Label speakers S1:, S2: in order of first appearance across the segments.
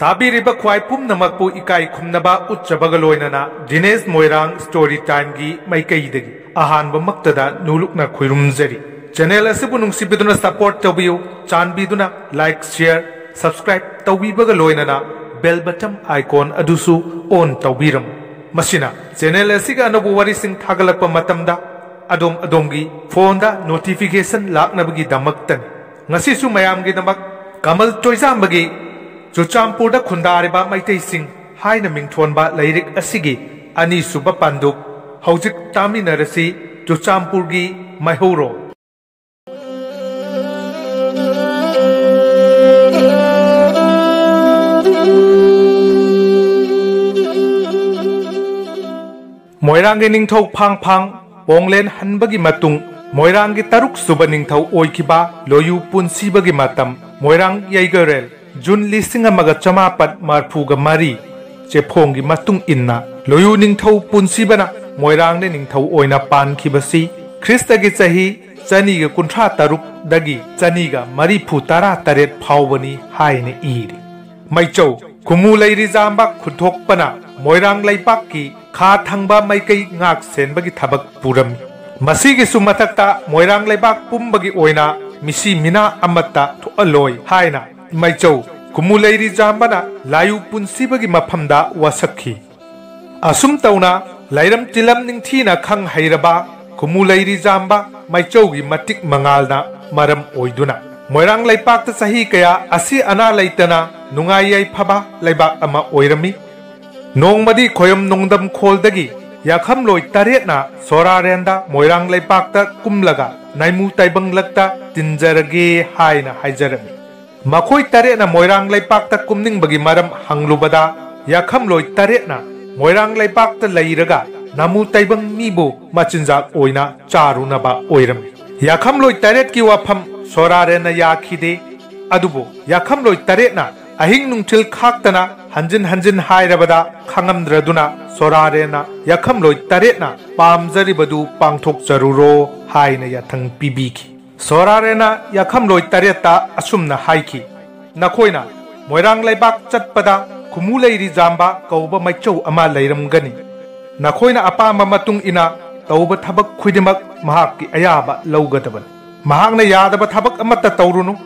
S1: ताबीरिबा ख्वाई पुमनमकपु इकाई खुमनबा उच्चबगा लोइनना दिनेश मोइरांग स्टोरी टाइम की माइकईदगी अहानबा मक्तदा नुलुकना खुइरुमजरी चैनल असिबु नुंसिबिदुना सपोर्ट तौबियु चानबिदुना लाइक शेयर सब्सक्राइब तौबीबगा लोइनना बेल बटन आइकॉन अदुसु ऑन तौबीरम मसिना चैनल असिगा अनबु वरिसिंग थागलकपा मतमदा अदोमगी फोनदा नोटिफिकेशन लाकनबगी दमक्तन ngasisu mayamgi damak kamal toizambagi Chuchampurda khundareba maitei-sing haina mingthonba lairik asigi ani suba panduk haujik taminarasi Chuchampurgi maihoro Moirangi ningthau phang bonglen hanbagi matung Moirangi taruk suba ningthau oikiba loyu punsibagi matam Moirang yaigarel Jun listing amaga chamapat marfuga mari chephongi matung inna loyu ningthau punsibana Moirang ne ningthau oina pankibasi Kristagi chahi chaniga kunthra taruk dagi chaniga mari phu tara taret phawbani haine iri maichau kumu leiri jamba khuthokpana Moirang laipakki kha thangba maikai ngak senbagi thabak purami masigi sumathakta Moirang laibak pumbagi oina misi mina amatta thoaloi haina Maichau Kumuleiri Jambana Layu Punsibagi Mapamda Wasaki Asum Tauna Lairam Tilam Ningtina Kang Hairaba Kumuleiri Jamba Maichaugi Matik Mangalna Maram Oiduna Moirang Laipakta Sahi Kaya Asi Ana Laitana Nungayai Paba Laibak Ama Oirami Nongmadi Koyam Nongdam Koldagi Yakham Loi Taretna Sora Renda Moirang Laipakta Kumlaga Naimu Taibang Lakta Tinjarage Haina Haijarami Makoi taretna Moirang laipakta kumning bagi maram hanglubada yakham loi taretna Moirang laipakta lairaga namu taibang mibo machinjak oina charunaba oiram yakham loi taret ki wafam sorarena yakhide adubo yakham loi taretna ahing nungthil khaktana hanjin hairabada khangamdraduna sorarena yakham loi taretna pamjaribadu pangthok jaruro haina yathang pibiki Sorarena yakham loi tareta asumna haiki Nakoina Moirang laibak chatpada Kumuleiri jamba kauba maichau ama lairamgani Nakoina apama matung ina tauba thabak khuidimak mahakki ayaba laugadaban Mahakna yadaba thabak amatta taurunu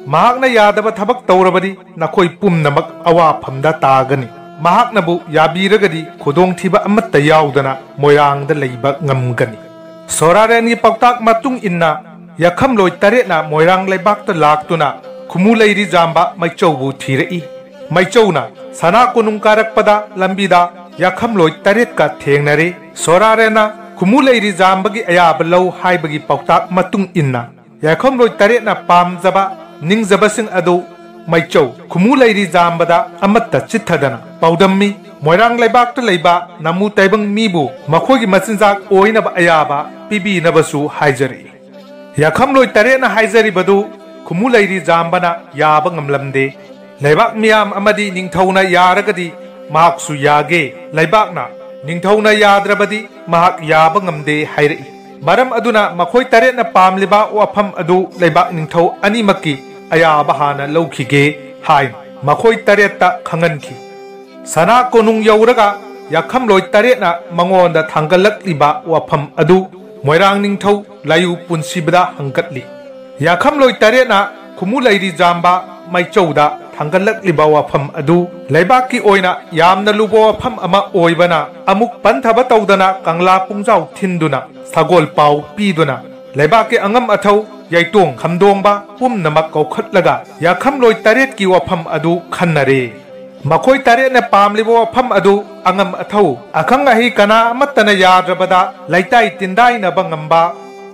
S1: Mahakna yadaba thabak taurabadi nakoi pumnamak awa phamda tagani Mahaknabu yabiragadi khudong thiba amatta yaudana Moirangda leiba ngamgani Sorareni paktak matung inna Yakham loi taretna Moirang laibakta laktuna Kumuleiri jamba maichaubu thirei Maichauna sana kunung karakpada lambida Yakham loi taretka thengnare Sorarena Kumuleiri jambagi ayaba lau haibagi paktak matung inna Yakham loi taretna pamjaba ningjabasing adu Maichau Kumuleiri jambada amatta chithadana paudammi Moirang laibakta leiba namu taibang mibu makhogi machinjak oinaba ayaba pibi nabasu haijari Yakham loi taretna haizaribadu Kumuleiri jambana yaba ngamlamde Laibak miyam amadi ningthauna yaragadi mahaksu yage Laibakna ningthauna yadrabadi mahak yaba ngamde hairei Maram aduna makhoi taretna pamliba wafam adu laibak ningthau animaki ayaba hana laukhige hain makhoi taretta khanganki Sana konung yauraga yakham loi taretna mangonda thangalakliba wafam adu Moirang ningthau layu punsibada hangkatli Yakham loi taretna Kumuleiri jamba maichauda thangalakliba wafam adu laibaki oina yamna lubo wafam ama oibana amuk panthaba taudana kangla pungjau thinduna sagol pau piduna laibaki angam athau yaitong khamdongba pumnamak kaukhatlaga yakham loi taret ki wafam adu khannare Makoi taretna pamlibo wafam adu angam athau akhang ahi kana amattana yadrabada laitai tindai na bangamba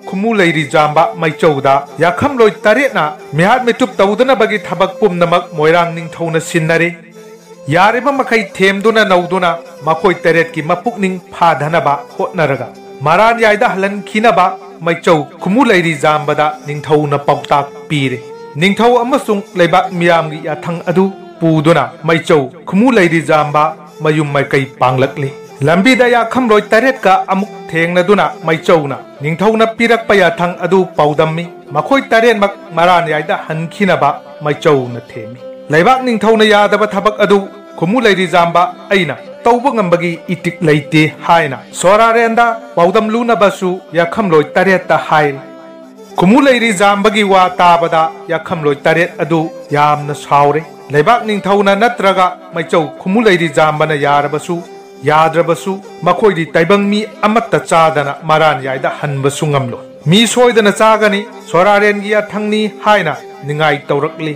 S1: Kumuleiri jamba maichauda yakham loi taretna mihat mitup taudana bagi thabak pumnamak Moirang ningthauna sinnare Yareba makai themduna nauduna makoi taret ki mapukning phadhanaba hotnaraga Maran yaida halan khinaba maichau Kumuleiri jambada ningthauna pautak pire Ningthau amasung leibak miyamgi yathang adu Puduna maichau Kumuleiri jamba mayum maikai panglakli Lambida yakham loi taretka amuk thengladuna maichauna ningthauna pirakpa yathang adu paudammi makhoi tarenmak maran yaida hankhinaba maichauna themi Leibak ningthona yadaba thabak adu khumu leiri jamba aina tauba ngambagi itik leite haina sorarenda paudam luna basu yakhamloi taret ta hail khumu leiri jambagi wa tabada yakhamloi taret adu yamna saure leibak ningthona natraga maichau khumu leiri jambana yarabasu yadrabasu makhoi di taibang mi amatta chadana maran yaida hanbasu ngamlo mi soidana chagani soraren gi athangni haina ningai taurakli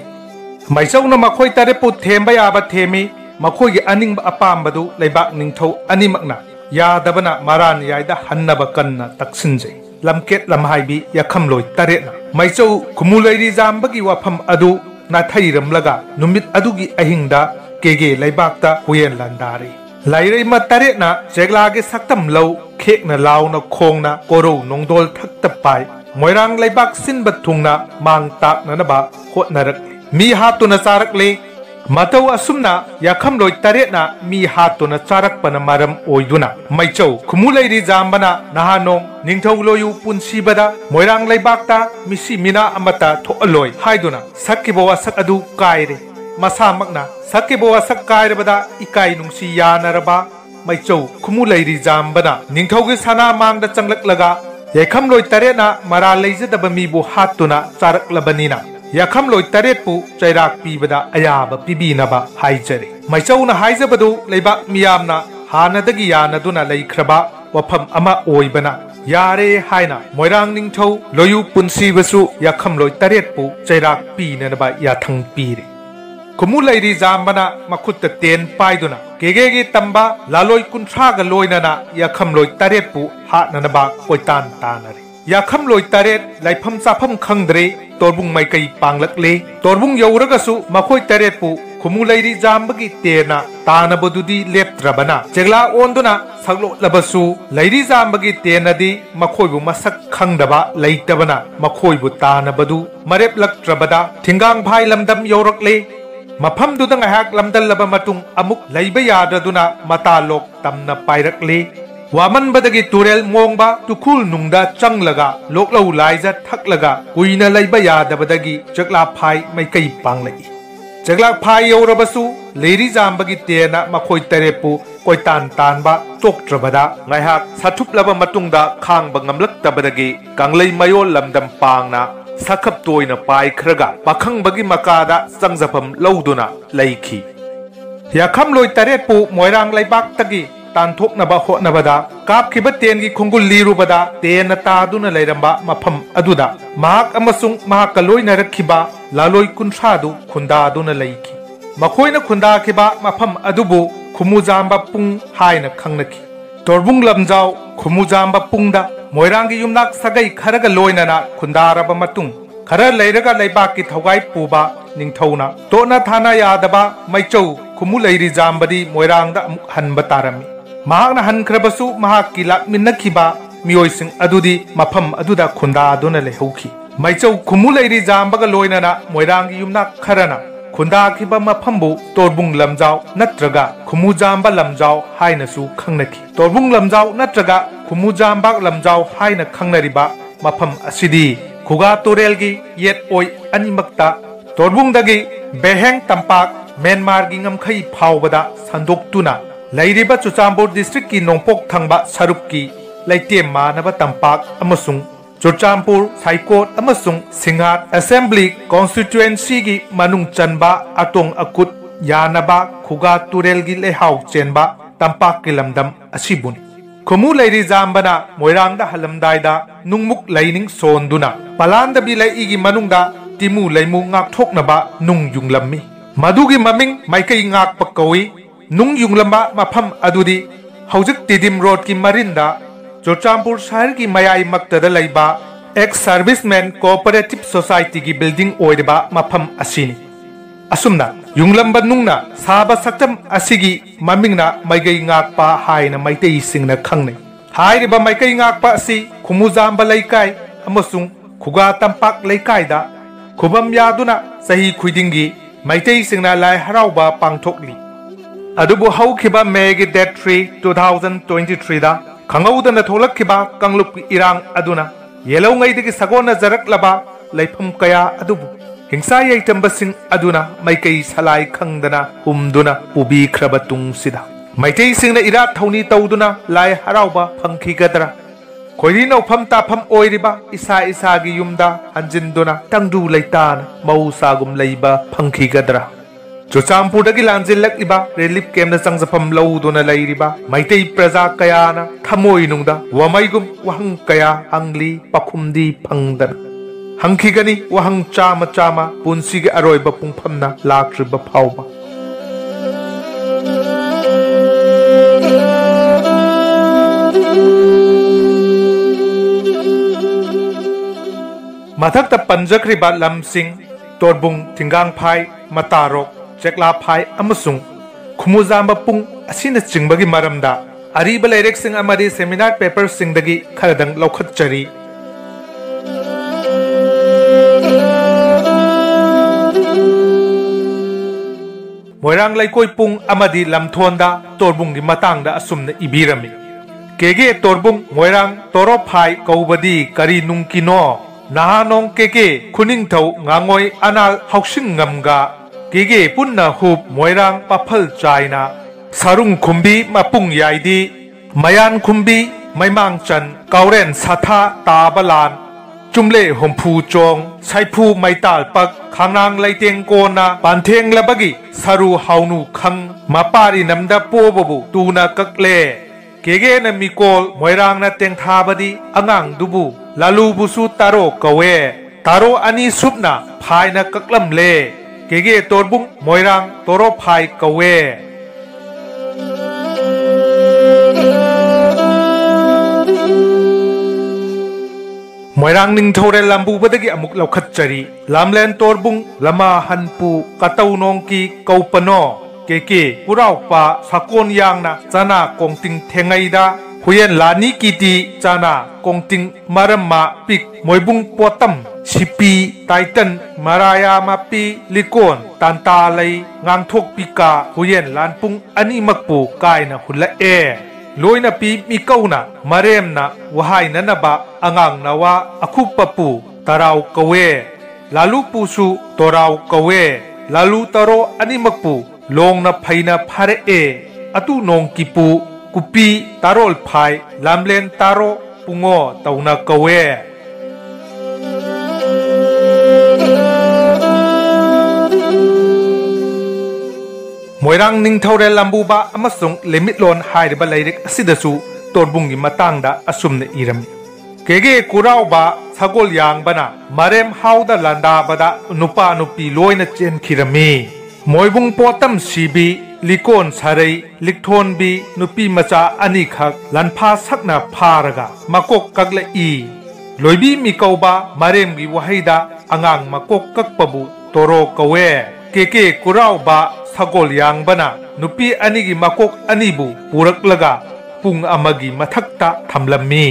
S1: maisawna makhoi tare pu themba yaba themi makhoi gi aning apambadu leibak ningthau animakna yadabana maran yaida hannaba kanna taksinje lamket lamhaibi yakhamloi tare na maisau khumuleiri jambagi wafam adu na thairamlaga numit adugi ahingda kege leibakta huyen landari lairei ma tare na jeglage saktam lau khekna launa khongna koro nongdol thakta pai moirang leibak sinba thungna mang takna na ba hotnarak mi hatuna charakle matau asumna yakhamloi taretna mi hatuna charakpana maram oiduna maichau khumuleiri jambana nahanong ningthauloyu punsibada moirang leibakta misi mina amata thoaloi haiduna sakkibo wasak adu kaire masamakna sakkibo wasak kairabada ikai nungsi yanaraba maichau khumuleiri jambana ningthaugi sana mangda changlaklaga yakhamloi taretna mara leijadaba mibu hatuna charaklabanina yakhamloi taret pu chairak pibada ayaba pibinaba haijare maichauna haijabadu leibak miyamna hanadagi yanaduna leikraba wafam ama oibana yare haina moirang ningthau loyu punsibasu yakhamloi taret pu chairak pinanaba yathang pire khumuleiri jambana makhutta ten paiduna gegegi tamba laloi kunthraga loinana yakhamloi taret pu hatnanaba koitan tanare yakhamloi taret laifam chafam khangdre torbung mai kai panglakle torbung youragasu makhoi taret pu khumuleiri jambagi tena tanabadudi leptrabana jegla onduna saglo labasu leiri jambagi tenadi makhoi bu masak khangdaba leitabana makhoi bu tanabadu marep laktrabada thingang bhai lamdam yorakle mafam dudang ahak lamdal laba matung amuk leiba yadraduna matalok tamna pairakle waman badagi turel mongba tukul nungda changlaga loklau laija thaklaga kuina leiba yadabadagi jagla phai mai kai panglai jagla phai yorabasu leiri jambagi tena makhoi tarepu koitan tanba choktrabada ngaihak sathuplaba matungda khangba ngamlaktabadagi kanglei mayol lamdam pangna sakhap toina pai khraga pakhangbagi makada changjapam lauduna leikhi yakhamloi tarepu moirang leibak tagi tanthoknaba hotnabada kapkhiba tengi khongul lirubada tena taduna leiramba mafam aduda mahak amasung mahak loina rakhiba laloi kunthadu khundaduna leikhi makhoina khunda khiba mafam adubu khumujamba pung haina khangnaki torbung lamjau khumujamba pungda moirangi yumnak sagai kharaga loinana khundaraba matung khara leiraga leibaki thogai puba ningthauna tona thana yadaba maichau khumuleiri jambadi moirangda amuk hanba tarami mahakna hankhrabasu mahakki lakminnakhiba miyoising adudi mafam aduda khundaduna lehauki maichau khumuleiri jambaga loinana moirangi yumnak kharana khundakhiba mafambu torbung lamjau natraga khumujamba lamjau hainasu khangnaki torbung lamjau natraga khumujamba lamjau haina khangnariba mafam asidi khuga torelgi yet oi animakta torbungdagi beheng tampak Myanmar gi ngamkhai phawbada sandoktuna lairiba Chuchampur district ki nongpok thangba sarup ki laitem manaba tampak amasung Chuchampur Saikot amasung Singat Assembly constituency gi manung chanba atong akut yanaba khuga turel gi lehau chenba tampak ki lamdam asibun khumu leiri jambana moirangda halamdaida nungmuk laining sonduna palanda bi lai gi manungda timu laimu ngak thoknaba nung yunglammi madugi maming maikai ngak pakawi nung yunglamba mafam adudi haujik tidim road ki marinda Chuchampur shahar ki mayai maktada laiba ex serviceman cooperative society ki building oiriba mafam asini asumna yunglamba nungna saba saktam asigi mamingna maigai ngakpa haina maitei singna khangnai hairiba maikai ngakpa asi khumujamba laikai amasung khuga tampak laikai da khubam yaduna sahi khuidingi maitei singna lai harauba pangthokli adubu haukhiba May date 3 2023 da khangawdana tholakhiba kangluk irang aduna yelongai digi sagona jaraklaba laifam kaya adubu हिंसा यैतंबसिंग अदुना माइकई सलाई खंगदना उमदुना पुबी ख्रबतुंग सिदा मैतई सिंगना इरात थौनी तौदुना लाय हराउबा फंखिगदरा खोइरी नौफम ताफम ओइरिबा इसा इसागी युमदा हंजिंदुना तंगदु लैतान मौसागुम लैबा फंखिगदरा चुचामपुरदगी लांजिल्लक्लिबा relief कैम्पना चंगजफम लौदुना लैरिबा Meitei प्रजा कयाना थमोइनुंगदा वमैगुम वहंग कया हंगली पखुमदी फंगदना हंखिगनी वहंग चामा चामा पुंसीगे अरोइबा पुंफमना लाक्रिबा फाउबा मथक्ता पंजक्रिबा लमसिंग तोरबुंग थिंगांगफाई मतारोक चेक्लाफाई अमसुंग खुमुजांबा पुंग असिना चिंगबगी मरमदा अरीबा लाइरेक्सिंग अमरी सेमिनार पेपर सिंगदगी खरदंग लौखतचरी मोइरांग लाइकोई पुंग अमदी लमथोंदा तोरबुंगी मतांगदा असुमना इबीरमी केगे तोरबुंग मोइरांग तोरोफाई कौबदी करी नुंकिनो नाहानोंग केगे खुनिंगथौ ngangoy anal haushing ngamga केगे पुन्ना हुप मोइरांग पाफल चाइना सारुंग खुम्बी मपुंग याइदी मयान खुम्बी मैमांगचन काउरेन साथा ताबलान चुमले होमफू चोंग साइफू मैताल पक खांगनांग लैतेंग कोना पांथेंग लबगी सारू हाउनु खंग मापारी नमदा पोबबु तूना ककले केगे न मिकोल मोइरांग न तेंगथाबदी अंगांग दुबु लालू बुसु तारो कवे तारो अनि सुपना फाय न ककलम ले केगे तोरबुंग मोइरांग तोरो फाय कवे मोइरांग निंगथौरे लंबुबदगी अमुक लौखतचरी लामलेन तोरबुंग लमा हनपु कतौनोंग की कौपनो केके पुराउपा साकोन यांगना चना कोंगतिंग थेंगैदा हुयेन लानी कीती चना कोंगतिंग मरम्मा पिक मोइबुंग पोतम सिपी टाइटन मराया मापी लिकोन तांतालै ngang पिका हुयेन लानपुंग अनिमकपु कायना हुल्लाए लोइना पी मिकौना मरेमना वहाय ननबा अंगांग नवा अखुपपु तराव कवे लालू पुसु तोराव कवे लालू तरो अनिमकपु लोंगना फैना फारे अतु नोंग किपु कुपी तारोल फाय लामलेन तारो पुंगो तौना कवे मोइरांग निंगथौरे लंबुबा अमसुंग लिमिटलोन हाइरबा लाइरिक असिदसु तोरबुंगी मतांगदा असुमने इरमी केगे कुराउबा सगोल यांगबना मरेम हाउदा लांदाबदा नुपा नुपी लोइना चेनखिरमी मोइबुंग पोतम सीबी लिकोन सारै लिकथोनबी नुपी मचा अनिखक लनफा सकना फारगा मकोक कगला ई लोइबी मिकौबा मरेमगी वहैदा अंगांग मकोक ककपबु तोरो कवे केके कुराउबा सगोल यांगबना नुपी अनिगी मकोक अनिबु पुरकलगा पुंग अमगी मथक्ता थमलम्मी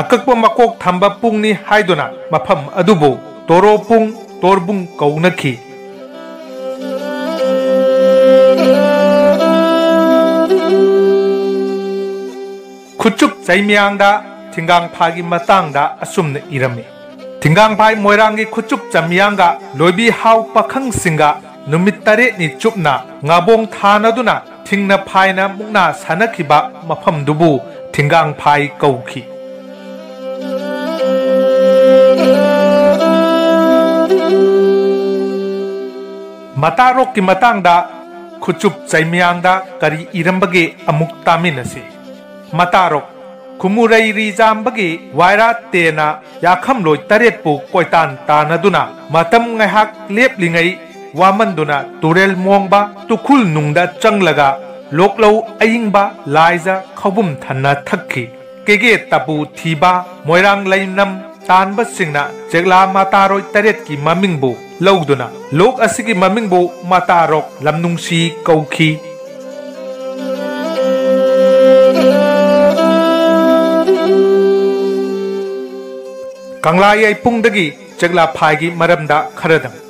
S1: अककपा मकोक थंबा पुंगनी हाइदुना मफम अदुबु तोरो पुंग तोरबुंग कौनखी खुचुक चैमियांगदा थिंगांग फागी मतांगदा असुमने इरमी थिंगांग फाई मोइरांगी खुचुक चमियांगा लोइबी हाउ पखंग सिंगा नुमित तरे नि चुपना ngaबोंग थानदुना थिंगना फाइना मुक्ना सानखिबा मफम दुबु थिंगांग फाई कौखी मतारोक की मतांगदा खुचुप चैमियांगदा करी इरंबगे अमुक तामिनसी मतारोक खुमुरई रिजामबगी वायरा तेना याखम लोय तरेटपु कोइतान तानदुना मतम ngahak leplingai वामंदुना तुरेल मोंगबा तुखुल नुंगदा चंगलगा लोकलौ अयिंगबा लाइजा खौबुम थन्ना थक्की केगे तबु थीबा मोइरांग लैनम तानबा सिंगना जेगला मातारोय तरेट की ममिंगबु लौदुना लोक असिगी ममिंगबु मातारोक लमनुंगसी कौखी कंगलाई पुंगदगी जेगला फाइगी मरमदा खरदम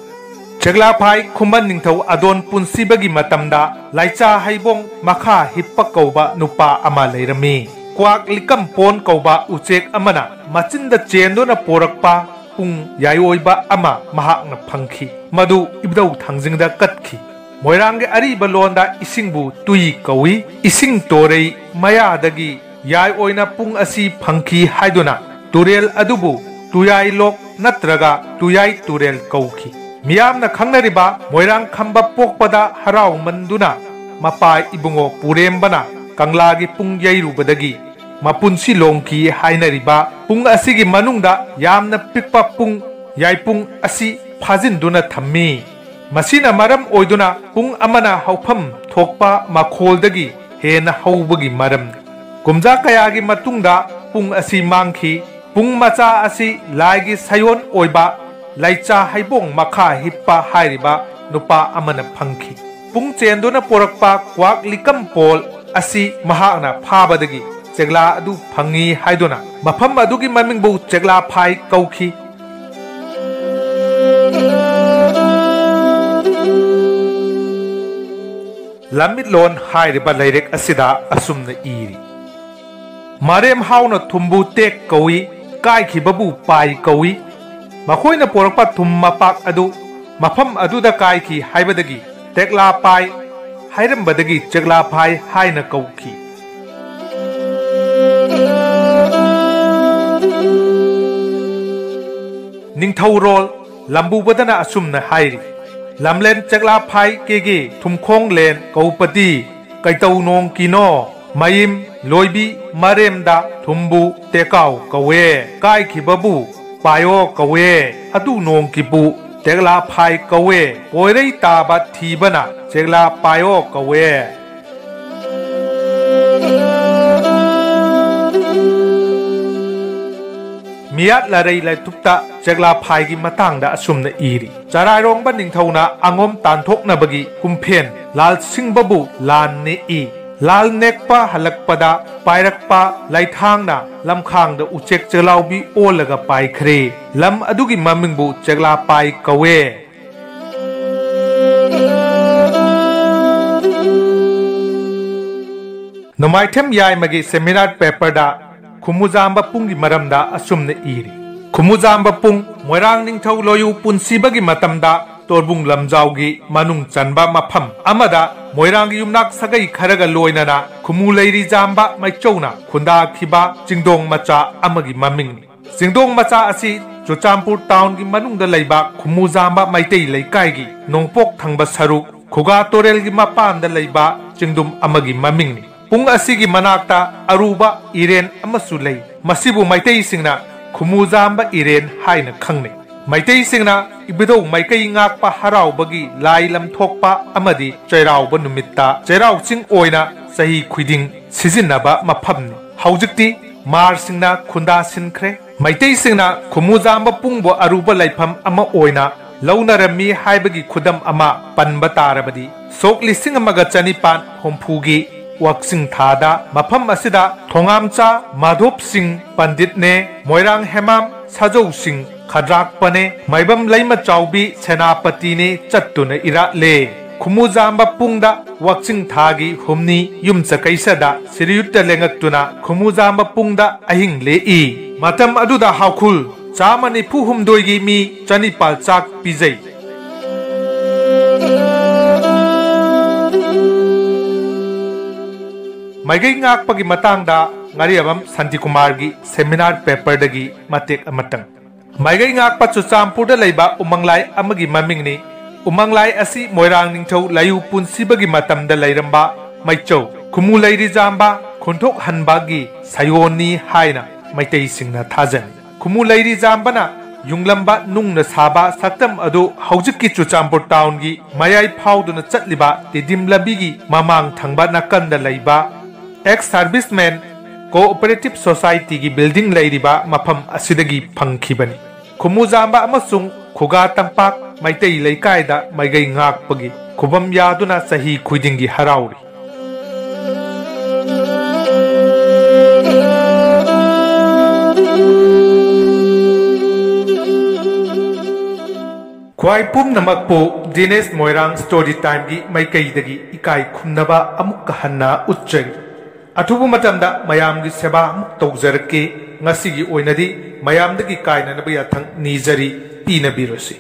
S1: जेगला फाइ खुमन निंगथौ अदोन पुंसीबगी मतमदा लाइचा हाइबोंग मखा हिप्पा कौबा नुपा अमा लैरमी क्वाक लिकम पोन कौबा उचेक अमना मचिंदा चेंदोना पोरकपा पुंग यायोइबा अमा महाकना फंखी मधु इबदौ थांजिंगदा कटखी मोइरांग अरीब लोंदा इसिंगबु तुई कौई इसिंग तोरई मयादगी याय ओइना पुंग असी फंखी हाइदुना तुरेल अदुबु तुयाई लोक नत्रगा तुयाई तुरेल कौखी मियामना खंगनरिबा मोइरांग खंबा पोकपदा हराव मंदुना मपा इबुंगो पुरेमबना कंगलागी पुंग यैरुबदगी मपुंसी लोंकी हाइनरिबा पुंग असिगी मनुंगदा यामना पिकपा पुंग याइपुंग असी फाजिनदुना थम्मी मसीना मरम ओइदुना पुंग अमना हौफम थोकपा मखोलदगी हेना हौबगी मरम कुमजा कयागी मतुंगदा पुंग असी मांगखी पुंग मचा असी लाइगी सयोन ओइबा लाइचा हाइबोंग मखा हिप्पा हाइरिबा नुपा अमना फंखी पुंग चेंदुना पोरकपा क्वाक लिकम पोल असी महाकना फाबदगी चेगला अदु fungi हाइदुना मफम अदुगी ममिंगबु चेगला phi कौखी लमित loan हाइरिबा लाइरेक असिदा असुमना eri मारेम हाउना थुम्बु take कौई काइखिबबु पाइ कौई मखोइना पोरकपा थुम मपाक अदु मफम अदुदा काइखि हाइबदगी टेकला पाइ हाइरमबदगी चेगला फाइ हाइना कौखी निंगथौरोल लंबुबदना असुमना हाइरी लमलेन चगला फाइ केगे थुमखोंग लेन कौपति कैतौ नोंग किनो मयिम लोइबी मरेमदा थुम्बु टेकाउ कवे काइखिबबु पायो कवे अदु नोंग किबु चगला फाइ कवे पोइरई ताबा थीबना चगला पायो कवे मियात लारई लाइतुप्ता चगला फाइगी मतांगदा असुमना इरी चराइरोंगबा निंगथौना अंगोम तानथोकनबगी कुमफेन लाल सिंहबबु लान ने ई लाल नेकपा हलकपदा पाइरकपा लाइथांगना लमखांगदा उचेक चलाउबी ओलगा पाइखरे लम अदुगी ममिंगबु चगला पाइ कवे नमाइथेम याइमगी सेमिनार पेपरदा खुमुजाम्बा पुंगी मरमदा असुमना इरी खुमुजाम्बा पुंग मोइरांग निंगथौ लोयु पुनसीबगी मतमदा तोरबुंग लमजाउगी मनुंग चनबा मफम अमदा मोइरांग युमनाक सगई खरगा लोइनना खुमु लैरी जाम्बा मैचौना खुंदा खिबा चिंगदोंग मचा अमगी ममिंगनी चिंगदोंग मचा असि चुचामपुर टाउन की मनुंगदा लैबा खुमुजाम्बा मैतै लैकाइगी नोंगपोक थंगबा सरुक खुगा तोरेलगी मपानदा लैबा चिंगदुम अमगी ममिंगनी पुंग असिगी मनाक्ता अरुबा इरेन अमसु लै मसिबु मैतै सिंगना खुमुजाम्बा इरेन हाइना खंगने मैतै सिंगना इबिदौ मैकै ngakpa हराउबगी लाई लमथोकपा अमदी चैराउबा नुमित्ता चैराउचिंग ओइना सही खुइदिंग सिजिनबा मफमनि हौजिक्ति मार सिंगना खुंदा सिनख्रे मैतै सिंगना खुमुजाम्बा पुंगबो अरुबा लाइफम अमा ओइना लौनरमी हाइबगी खुदम अमा पनबा तारबदी सोक लिसिंग अमगा चनिपान होमफुगी वाक्सिंग थादा मफम असिदा थोंगामचा माधोप सिंह पंडित ने मोइरांग हेमाम साजौ सिंह खद्राक पने मैबम लैमा चाउबी सेनापति ने चत्तुन इरा ले खुमुजाम्बा पुंगदा वाक्सिंग थागी हुमनी युमचा कैसदा सिरियुत्ता लेंगक्तुना खुमुजाम्बा पुंगदा अहिंग ले ई मतम अदुदा हाउखुल चामनि फुहुमदोइगी मी चनिपाल चाक पिजै मैगै ngakpagi matangda ngariabam santikumar gi seminar paper dagi matek amatang मैगै ngakpa chuchampurda leiba umanglai amagi mamingni umanglai asi moirang ningthau layu punsibagi matamda leiramba maichau खुमु लैरी जाम्बा खुंथोक हनबागी सायोनी हाइना मैतै सिंगना थाजन खुमु लैरी जाम्बना युंगलंबा नुंगना साबा सक्तम अदु हौजिक्की चुचामपुर टाउन गी मयाई फाउदुना चटलिबा तिदिम लबीगी ममांग थंगबा नाकंदा लैबा एक्स सर्विसमैन कोऑपरेटिव सोसाइटी की building लैरिबा मफम असिदगी फंखिबनी खुमु जाम्बा अमसुंग खुगा तंपाक मैतै लैकायदा मैगै ngakpagi खुबम यादुना सही खुदिंगी हराउरी ख्वाई पुमनमकपु दिनेश मोइरांग स्टोरी टाइम की मैकैदगी इकाई खुमनबा अमुक हन्ना उच्चरी अथुबु मतमदा मयामगी सेवा अमुक तौजरके ngasiगी oinadi मयामदगी कायननब याथंग नीजरी पीनबिरोसी।